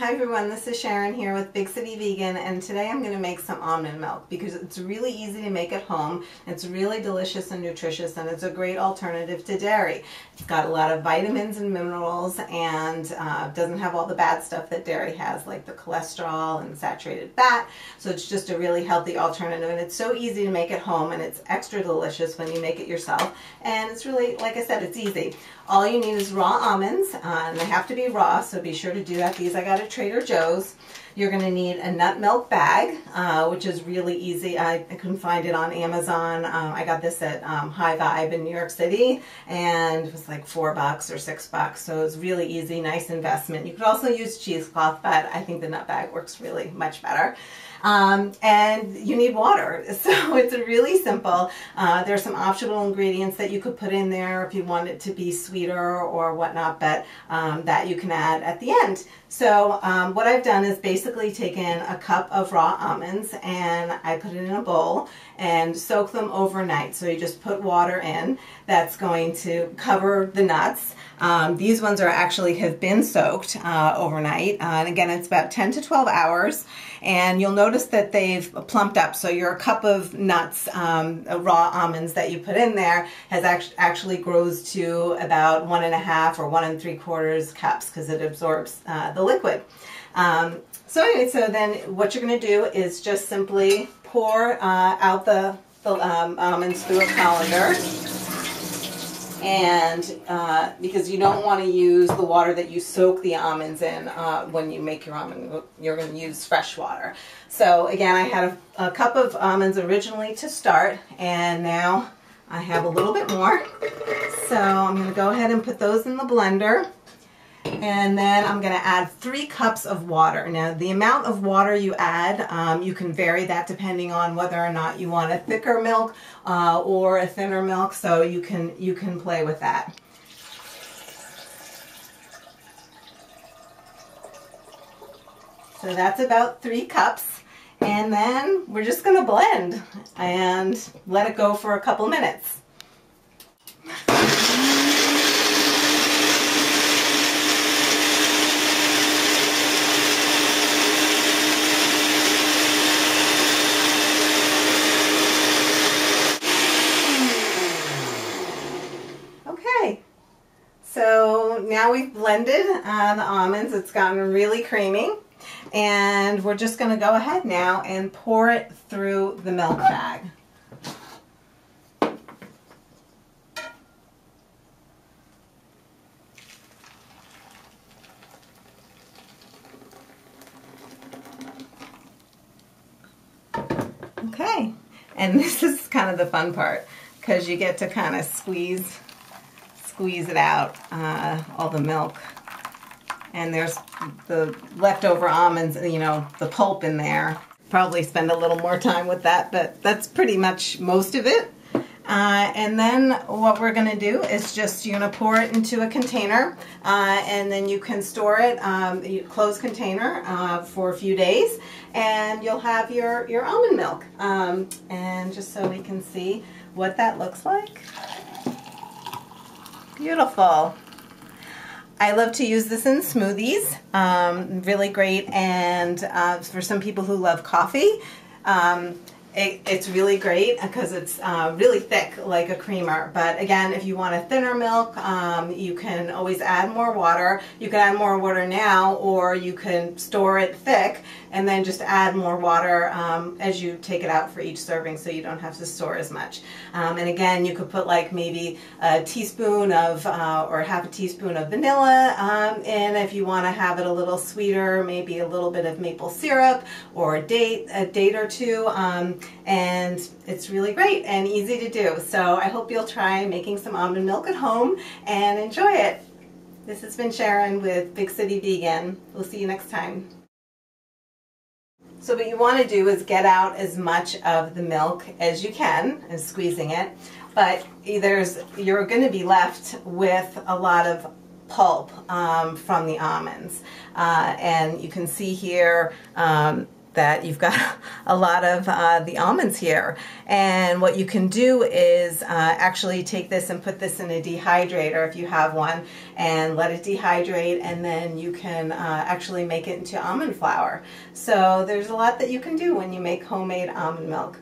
Hi everyone, this is Sharon here with Big City Vegan, and today I'm going to make some almond milk because it's really easy to make at home. It's really delicious and nutritious, and it's a great alternative to dairy. It's got a lot of vitamins and minerals, and doesn't have all the bad stuff that dairy has, like the cholesterol and saturated fat. So it's just a really healthy alternative, and it's so easy to make at home, and it's extra delicious when you make it yourself. And it's really, like I said, it's easy. All you need is raw almonds, and they have to be raw, so be sure to do that. These I got at Trader Joe's. You're going to need a nut milk bag, which is really easy. I couldn't find it on Amazon. I got this at High Vibe in New York City, and it was like $4 or $6, so it's really easy, nice investment. You could also use cheesecloth, but I think the nut bag works really much better. And you need water, so it's really simple. There's some optional ingredients that you could put in there if you want it to be sweeter or whatnot, but that you can add at the end. So what I've done is basically taken a cup of raw almonds and I put it in a bowl and soak them overnight. So you just put water in that's going to cover the nuts. These ones have been soaked overnight, and again it's about 10 to 12 hours, and you'll notice that they've plumped up. So your cup of nuts, raw almonds that you put in there has actually grows to about 1.5 or 1 3/4 cups because it absorbs the liquid. So anyway, so then what you're going to do is just simply pour out the almonds through a colander. And because you don't want to use the water that you soak the almonds in when you make your almond, you're going to use fresh water. So again, I had a cup of almonds originally to start, and now I have a little bit more. So I'm going to go ahead and put those in the blender. And then I'm going to add 3 cups of water. Now the amount of water you add, you can vary that depending on whether or not you want a thicker milk or a thinner milk, so you can play with that. So that's about 3 cups, and then we're just going to blend and let it go for a couple minutes. So now we've blended the almonds. It's gotten really creamy, and we're just going to go ahead now and pour it through the milk bag. Okay, and this is kind of the fun part because you get to kind of squeeze it out, all the milk, and there's the leftover almonds, you know, the pulp in there. Probably spend a little more time with that, but that's pretty much most of it. And then what we're going to do is just, you're going to pour it into a container, and then you can store it, a closed container, for a few days, and you'll have your almond milk. And just so we can see what that looks like. Beautiful. I love to use this in smoothies. Really great, and for some people who love coffee, it's really great because it's really thick like a creamer. But again, if you want a thinner milk, you can always add more water. You can add more water now, or you can store it thick and then just add more water as you take it out for each serving, so you don't have to store as much. And again, you could put like maybe a teaspoon of or half a teaspoon of vanilla in if you want to have it a little sweeter, maybe a little bit of maple syrup or a date or two, and it's really great and easy to do. So I hope you'll try making some almond milk at home and enjoy it. This has been Sharon with Big City Vegan. We'll see you next time. So what you want to do is get out as much of the milk as you can, and squeezing it, but you're going to be left with a lot of pulp from the almonds, and you can see here that you've got a lot of the almonds here. And what you can do is actually take this and put this in a dehydrator if you have one, and let it dehydrate, and then you can actually make it into almond flour. So there's a lot that you can do when you make homemade almond milk.